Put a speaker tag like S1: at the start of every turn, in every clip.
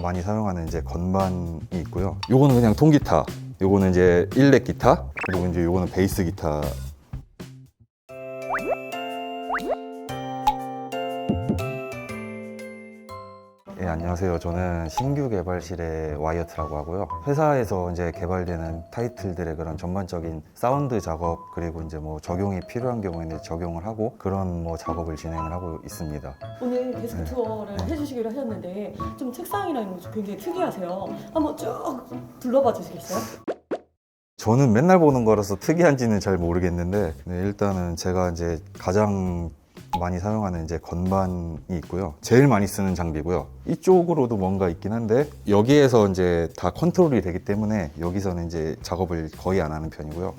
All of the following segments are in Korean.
S1: 많이 사용하는 이제 건반이 있고요. 요거는 그냥 통기타, 요거는 이제 일렉 기타, 그리고 이제 요거는 베이스 기타. 예, 안녕하세요. 저는 신규 개발실의 와이어트라고 하고요. 회사에서 이제 개발되는 타이틀들의 그런 전반적인 사운드 작업, 그리고 이제 뭐 적용이 필요한 경우에는 적용을 하고 그런 뭐 작업을 진행을 하고 있습니다.
S2: 오늘 데스크 투어를 해주시기로 하셨는데 좀 책상이나 이런 거 굉장히 특이하세요. 한번 쭉 둘러봐 주시겠어요?
S1: 저는 맨날 보는 거라서 특이한지는 잘 모르겠는데, 네, 일단은 제가 이제 가장 많이 사용하는 이제 건반이 있고요. 제일 많이 쓰는 장비고요. 이쪽으로도 뭔가 있긴 한데 여기에서 이제 다 컨트롤이 되기 때문에 여기서는 이제 작업을 거의 안 하는 편이고요.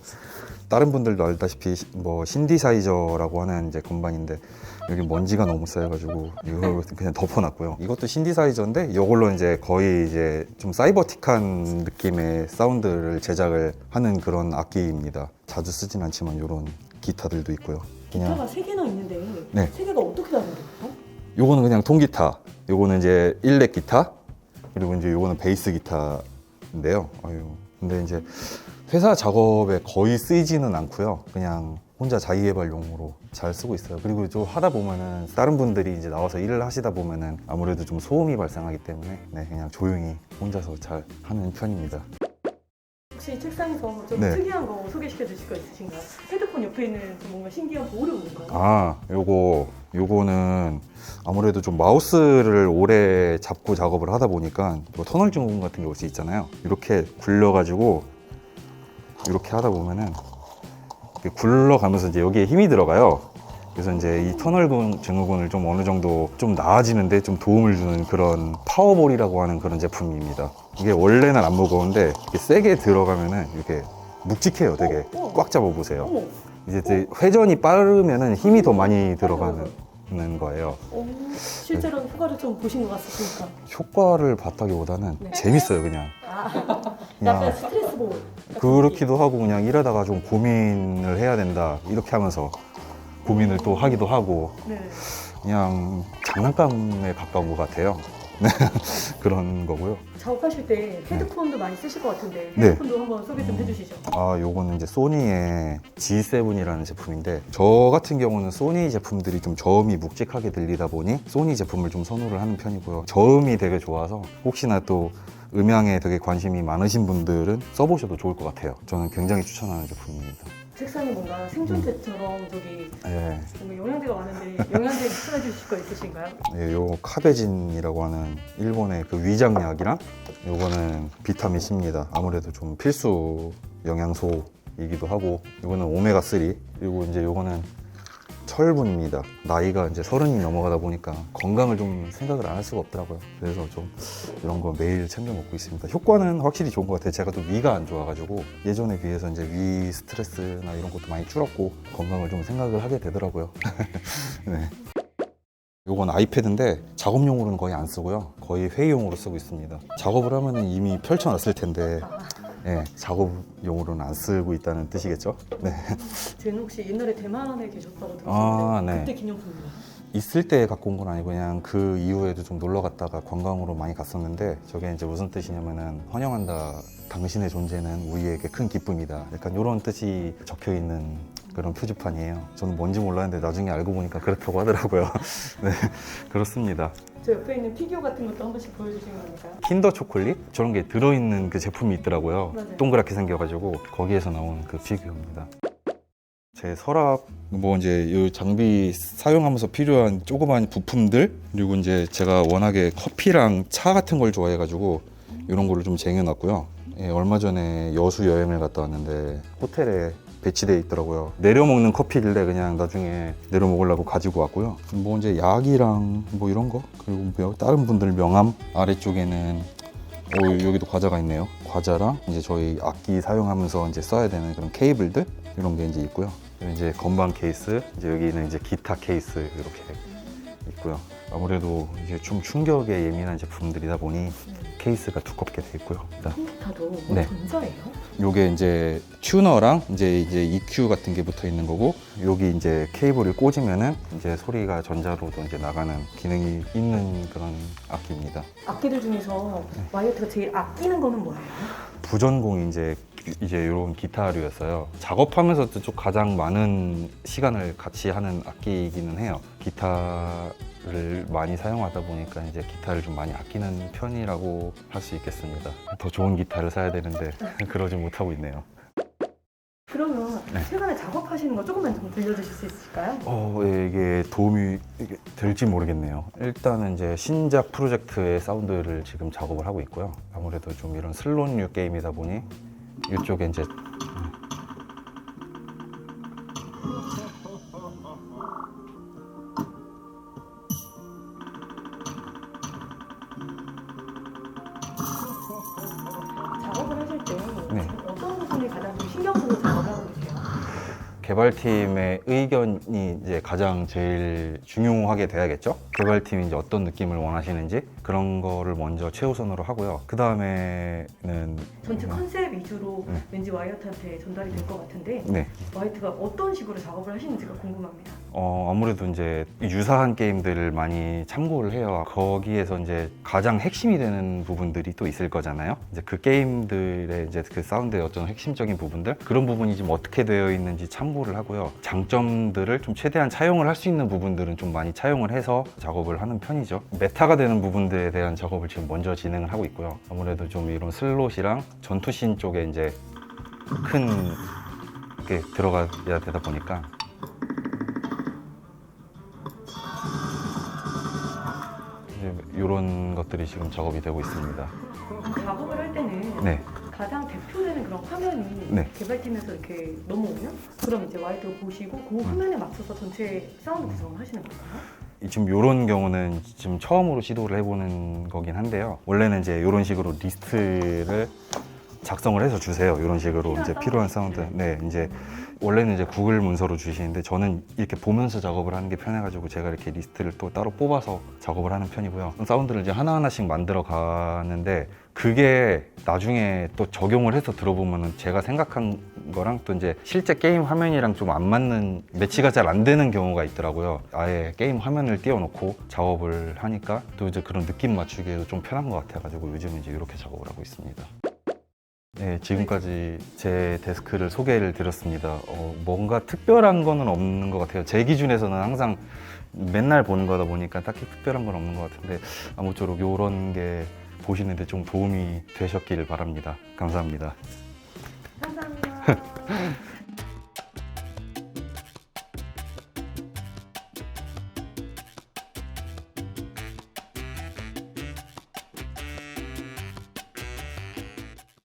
S1: 다른 분들도 알다시피 뭐 신디사이저라고 하는 이제 건반인데 여기 먼지가 너무 쌓여가지고 이걸 그냥 덮어놨고요. 이것도 신디사이저인데 이걸로 이제 거의 이제 좀 사이버틱한 느낌의 사운드를 제작을 하는 그런 악기입니다. 자주 쓰진 않지만 이런 기타들도 있고요.
S2: 기타가 3개나 있는데
S1: 네.
S2: 3개가 어떻게 다른가요?
S1: 요거는 그냥 통기타, 요거는 이제 일렉 기타, 그리고 이제 요거는 베이스 기타인데요. 근데 이제 회사 작업에 거의 쓰이지는 않고요. 그냥 혼자 자기 개발용으로 잘 쓰고 있어요. 그리고 좀 하다 보면은 다른 분들이 이제 나와서 일을 하시다 보면은 아무래도 좀 소음이 발생하기 때문에 네, 그냥 조용히 혼자서 잘 하는 편입니다.
S2: 혹시 책상에서 좀
S1: 네.
S2: 특이한 거 소개시켜 주실 거 있으신가요? 헤드폰 옆에 있는 좀 뭔가 신기한 볼은 뭔가요?
S1: 요거는 아무래도 좀 마우스를 오래 잡고 작업을 하다 보니까 뭐 터널 증후군 같은 게 올 수 있잖아요. 이렇게 굴려가지고 이렇게 하다 보면은 이렇게 굴러가면서 이제 여기에 힘이 들어가요. 그래서 이제 이 터널 증후군을 좀 어느 정도 좀 나아지는데 좀 도움을 주는 그런 파워볼이라고 하는 그런 제품입니다. 이게 원래는 안 무거운데 이렇게 세게 들어가면은 이렇게 묵직해요. 되게 꽉 잡아 보세요.
S2: 어머,
S1: 이제 회전이 빠르면은 힘이 더 많이 들어가는 거예요.
S2: 실제로 효과를 좀 보신 것 같으니까.
S1: 효과를 봤다기보다는
S2: 네.
S1: 재밌어요, 그냥.
S2: 약간
S1: 그냥
S2: 스트레스 볼.
S1: 그렇기도 하고 그냥 일하다가 좀 고민을 해야 된다 이렇게 하면서 고민을 또 하기도 하고
S2: 네.
S1: 그냥 장난감에 가까운 것 같아요. 네, 그런 거고요.
S2: 작업하실 때 헤드폰도 많이 쓰실 것 같은데
S1: 네.
S2: 헤드폰도 한번 소개 좀 해주시죠.
S1: 요거는 이제 소니의 G7이라는 제품인데 저 같은 경우는 소니 제품들이 좀 저음이 묵직하게 들리다 보니 소니 제품을 좀 선호를 하는 편이고요. 저음이 되게 좋아서 혹시나 또 음향에 되게 관심이 많으신 분들은 써보셔도 좋을 것 같아요. 저는 굉장히 추천하는 제품입니다.
S2: 책상이 뭔가 생존대처럼 저기
S1: 예,
S2: 뭔가 영양제가 많은데 영양제 추천해 주실 거 있으신가요?
S1: 예, 요 카베진이라고 하는 일본의 그 위장약이랑 요거는 비타민 C입니다. 아무래도 좀 필수 영양소이기도 하고 요거는 오메가3 그리고 이제 요거는 철분입니다. 나이가 이제 30이 넘어가다 보니까 건강을 좀 생각을 안 할 수가 없더라고요. 그래서 좀 이런 거 매일 챙겨 먹고 있습니다. 효과는 확실히 좋은 것 같아요. 제가 또 위가 안 좋아가지고 예전에 비해서 이제 위 스트레스나 이런 것도 많이 줄었고 건강을 좀 생각을 하게 되더라고요. 네. 요건 아이패드인데 작업용으로는 거의 안 쓰고요. 거의 회의용으로 쓰고 있습니다. 작업을 하면은 이미 펼쳐놨을 텐데 네, 작업용으로는 안 쓰고 있다는 뜻이겠죠? 네.
S2: 쟤는 혹시 옛날에 대만에 계셨다고 들었는데
S1: 네.
S2: 그때 기념품인가요?
S1: 있을 때 갖고 온 건 아니고 그냥 그 이후에도 좀 놀러 갔다가 관광으로 많이 갔었는데 저게 이제 무슨 뜻이냐면은 환영한다. 당신의 존재는 우리에게 큰 기쁨이다. 약간 이런 뜻이 적혀 있는 그런 표지판이에요. 저는 뭔지 몰랐는데 나중에 알고 보니까 그렇다고 하더라고요. 네, 그렇습니다.
S2: 저 옆에 있는 피규어 같은 것도 한 번씩 보여주시면 됩니까?
S1: 킨더 초콜릿? 저런 게 들어있는 그 제품이 있더라고요.
S2: 맞아요.
S1: 동그랗게 생겨가지고 거기에서 나온 그 피규어입니다. 제 서랍, 뭐 이제 이 장비 사용하면서 필요한 조그만 부품들 그리고 이제 제가 워낙에 커피랑 차 같은 걸 좋아해가지고 이런 거를 좀 쟁여놨고요. 예, 얼마 전에 여수 여행을 갔다 왔는데 호텔에 배치되어 있더라고요. 내려 먹는 커피길래 그냥 나중에 내려 먹으려고 가지고 왔고요. 뭐 이제 약이랑 뭐 이런 거 그리고 뭐 다른 분들 명함 아래쪽에는 여기도 과자가 있네요. 과자랑 이제 저희 악기 사용하면서 이제 써야 되는 그런 케이블들 이런 게 이제 있고요. 그리고 이제 건반 케이스, 이제 여기는 이제 기타 케이스 이렇게 있고요. 아무래도 이제 좀 충격에 예민한 제품들이다 보니 케이스가 두껍게 돼 있고요. 일단
S2: 컴퓨터도 뭐
S1: 네.
S2: 전자예요?
S1: 요게 이제 튜너랑 이제 EQ 같은 게 붙어 있는 거고, 여기 이제 케이블을 꽂으면은 이제 소리가 전자로도 이제 나가는 기능이 있는 그런 악기입니다.
S2: 악기들 중에서 와이어트가 제일 아끼는 거는 뭐예요?
S1: 부전공이 이제 이런 기타류였어요. 작업하면서도 좀 가장 많은 시간을 같이 하는 악기이기는 해요. 기타를 많이 사용하다 보니까 이제 기타를 좀 많이 아끼는 편이라고 할 수 있겠습니다. 더 좋은 기타를 사야 되는데 그러지 못하고 있네요.
S2: 그러면
S1: 네.
S2: 최근에 작업하시는 거 조금만 좀 들려주실 수 있을까요?
S1: 예, 이게 도움이 될지 모르겠네요. 일단은 이제 신작 프로젝트의 사운드를 지금 작업을 하고 있고요. 아무래도 좀 이런 슬롯류 게임이다 보니 이쪽에 이제
S2: 작업을 하실 때
S1: 네.
S2: 지금 어떤 부분을 가장 좀 신경 쓰고 작업을 하고 계세요?
S1: 개발팀의 의견이 이제 가장 제일 중요하게 돼야겠죠. 개발팀이 이제 어떤 느낌을 원하시는지 그런 거를 먼저 최우선으로 하고요. 그 다음에는
S2: 전체 컨셉 위주로
S1: 네.
S2: 왠지 와이어트한테 전달이 될 것 같은데
S1: 네.
S2: 와이어트가 어떤 식으로 작업을 하시는지가 궁금합니다.
S1: 아무래도 이제 유사한 게임들을 많이 참고를 해요. 거기에서 이제 가장 핵심이 되는 부분들이 또 있을 거잖아요. 이제 그 게임들의 이제 그 사운드의 어떤 핵심적인 부분들, 그런 부분이 좀 어떻게 되어 있는지 참고를 하고요. 장점들을 좀 최대한 차용을 할 수 있는 부분들은 좀 많이 차용을 해서 작업을 하는 편이죠. 메타가 되는 부분들에 대한 작업을 지금 먼저 진행을 하고 있고요. 아무래도 좀 이런 슬롯이랑 전투신 쪽에 이제 큰 게 들어가야 되다 보니까 이런 것들이 지금 작업이 되고 있습니다.
S2: 작업을 할 때는
S1: 네,
S2: 가장 대표되는 그런 화면이
S1: 네.
S2: 개발팀에서 이렇게 넘어오면 그럼 이제 와이어트를 보시고 그 화면에 맞춰서 전체 사운드 구성을 하시는 건가요?
S1: 지금 이런 경우는 지금 처음으로 시도를 해보는 거긴 한데요. 원래는 이제 이런 식으로 리스트를 작성을 해서 주세요. 이런 식으로 이제 필요한 사운드. 네, 이제 원래는 이제 구글 문서로 주시는데 저는 이렇게 보면서 작업을 하는 게 편해가지고 제가 이렇게 리스트를 또 따로 뽑아서 작업을 하는 편이고요. 사운드를 이제 하나하나씩 만들어 가는데 그게 나중에 또 적용을 해서 들어보면은 제가 생각한 거랑 또 이제 실제 게임 화면이랑 좀 안 맞는 매치가 잘 안 되는 경우가 있더라고요. 아예 게임 화면을 띄워놓고 작업을 하니까 또 이제 그런 느낌 맞추기에도 좀 편한 것 같아가지고 요즘은 이제 이렇게 작업을 하고 있습니다. 네, 지금까지 제 데스크를 소개를 드렸습니다. 뭔가 특별한 거는 없는 것 같아요. 제 기준에서는 항상 맨날 보는 거다 보니까 딱히 특별한 건 없는 것 같은데 아무쪼록 이런 게 보시는데 좀 도움이 되셨길 바랍니다. 감사합니다.
S2: 감사합니다.